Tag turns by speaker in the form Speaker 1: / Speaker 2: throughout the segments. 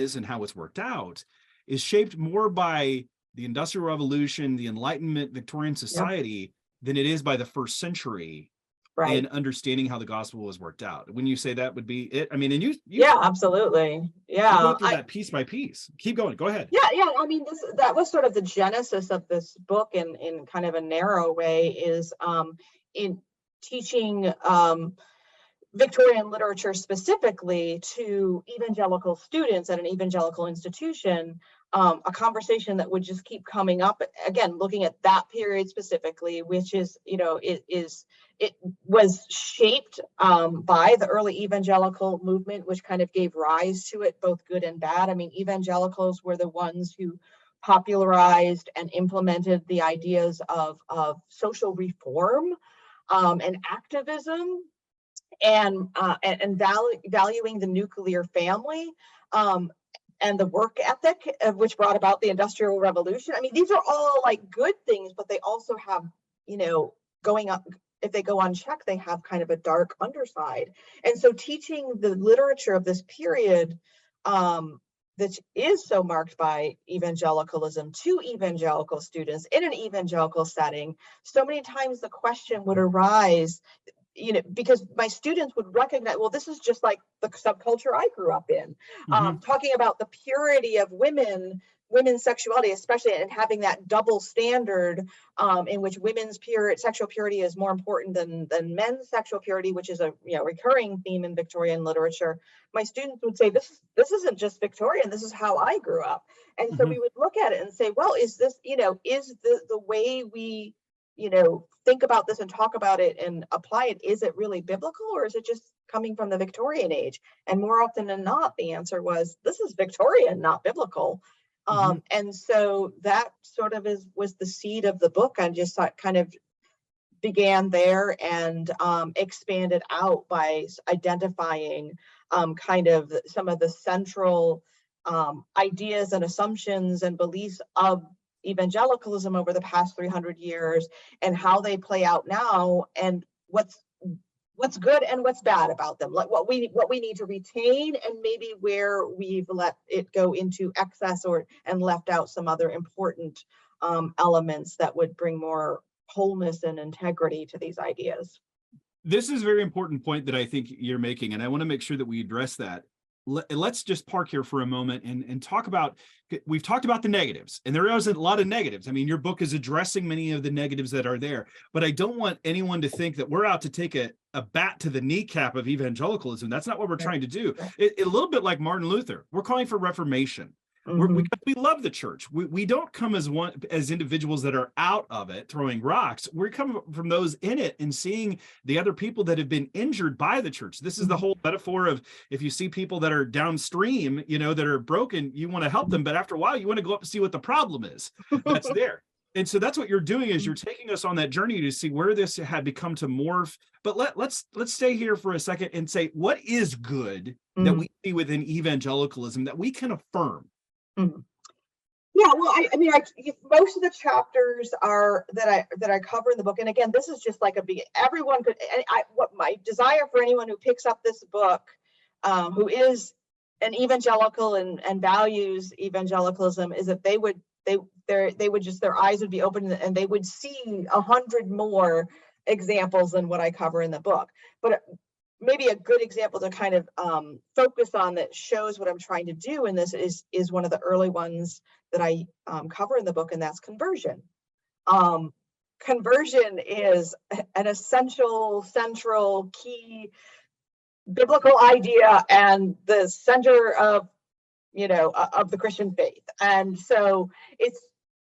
Speaker 1: is and how it's worked out is shaped more by the Industrial Revolution, the Enlightenment, Victorian society, than it is by the first century.
Speaker 2: Right.
Speaker 1: In understanding how the gospel was worked out. When you say that would be it, I mean, and you
Speaker 2: yeah, absolutely. Yeah.
Speaker 1: go through that piece by piece. Keep going. Go ahead.
Speaker 2: Yeah. I mean, that was sort of the genesis of this book in kind of a narrow way, is in teaching Victorian literature specifically to evangelical students at an evangelical institution, a conversation that would just keep coming up, again, looking at that period specifically, which is, it was shaped by the early evangelical movement, which kind of gave rise to it, both good and bad. I mean, evangelicals were the ones who popularized and implemented the ideas of social reform and activism, and valuing the nuclear family, and the work ethic, which brought about the Industrial Revolution. I mean, these are all like good things, but they also have, going up, if they go unchecked, they have kind of a dark underside. And so teaching the literature of this period, that is so marked by evangelicalism, to evangelical students in an evangelical setting, so many times the question would arise, because my students would recognize, well, this is just like the subculture I grew up in, talking about the purity of women's sexuality, especially, and having that double standard in which women's sexual purity is more important than men's sexual purity, which is a recurring theme in Victorian literature. My students would say, this isn't just Victorian, this is how I grew up. And so we would look at it and say, well, is this, is the way we think about this and talk about it and apply it, is it really biblical, or is it just coming from the Victorian age? And more often than not, the answer was, this is Victorian, not biblical. And so that sort of was the seed of the book. I just kind of began there and expanded out by identifying kind of some of the central ideas and assumptions and beliefs of evangelicalism over the past 300 years, and how they play out now, and what's good and what's bad about them, like what we need to retain, and maybe where we've let it go into excess and left out some other important elements that would bring more wholeness and integrity to these ideas.
Speaker 1: This is a very important point that I think you're making, and I want to make sure that we address that. Let's just park here for a moment and talk about, we've talked about the negatives, and there is a lot of negatives. I mean, your book is addressing many of the negatives that are there, but I don't want anyone to think that we're out to take a bat to the kneecap of evangelicalism. That's not what we're trying to do. A little bit like Martin Luther, we're calling for reformation. We love the church. We don't come as individuals that are out of it throwing rocks. We come from those in it and seeing the other people that have been injured by the church. This is the whole metaphor of, if you see people that are downstream, that are broken, you want to help them, but after a while you want to go up and see what the problem is that's there. And so that's what you're doing, is you're taking us on that journey to see where this had become to morph. But let's stay here for a second and say, what is good that we see within evangelicalism that we can affirm?
Speaker 2: Yeah, well, I mean, most of the chapters are that I cover in the book, and again, this is just like everyone could. What my desire for anyone who picks up this book, who is an evangelical and values evangelicalism, is that they would just, their eyes would be open and they would see 100 more examples than what I cover in the book. But maybe a good example to kind of focus on that shows what I'm trying to do in this is one of the early ones that I cover in the book, and that's conversion. Conversion is an essential, central, key biblical idea and the center of the Christian faith. And so it's,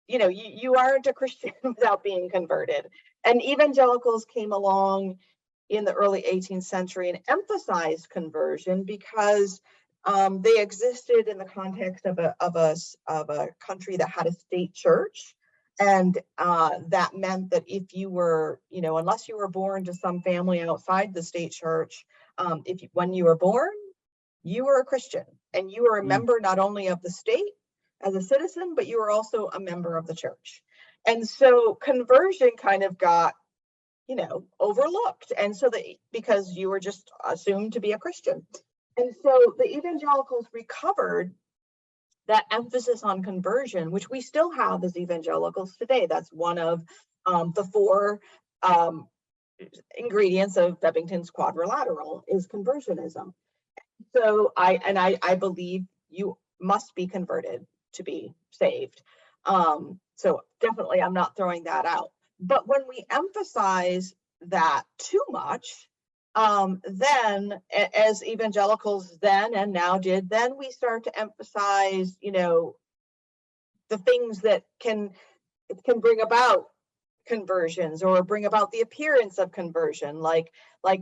Speaker 2: you aren't a Christian without being converted. And evangelicals came along in the early 18th century and emphasized conversion because they existed in the context of a country that had a state church, and that meant that if you were, unless you were born to some family outside the state church, when you were born, you were a Christian, and you were a member not only of the state as a citizen, but you were also a member of the church. And so conversion kind of got overlooked, and so because you were just assumed to be a Christian. And so the evangelicals recovered that emphasis on conversion, which we still have as evangelicals today. That's one of the four um, ingredients of Bebbington's quadrilateral is conversionism. So I believe you must be converted to be saved. So definitely I'm not throwing that out. But when we emphasize that too much, then as evangelicals then and now did, then we start to emphasize, the things that can bring about conversions or bring about the appearance of conversion, like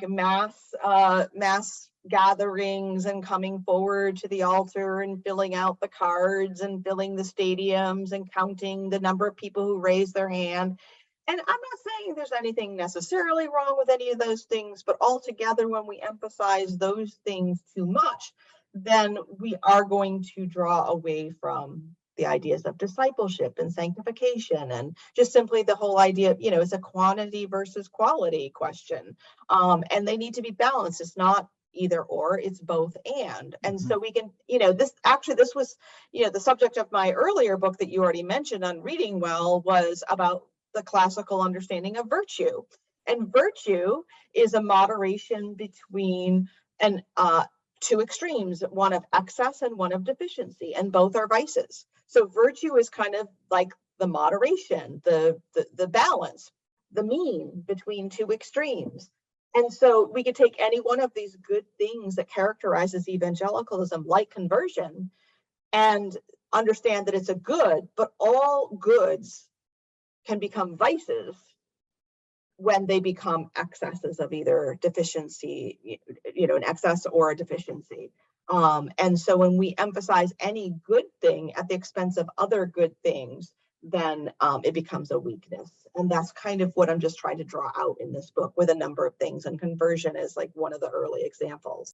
Speaker 2: mass gatherings and coming forward to the altar and filling out the cards and filling the stadiums and counting the number of people who raise their hand. And I'm not saying there's anything necessarily wrong with any of those things, but altogether, when we emphasize those things too much, then we are going to draw away from the ideas of discipleship and sanctification, and just simply the whole idea of, it's a quantity versus quality question. And they need to be balanced. It's not either or, it's both and so we can, this was, the subject of my earlier book that you already mentioned on reading well was about the classical understanding of virtue. And virtue is a moderation between two extremes, one of excess and one of deficiency, and both are vices. So virtue is kind of like the moderation, the balance, the mean between two extremes. And so we could take any one of these good things that characterizes evangelicalism, like conversion, and understand that it's a good, but all goods can become vices when they become excesses of either deficiency, an excess or a deficiency. And so when we emphasize any good thing at the expense of other good things, then it becomes a weakness. And that's kind of what I'm just trying to draw out in this book with a number of things. And conversion is like one of the early examples.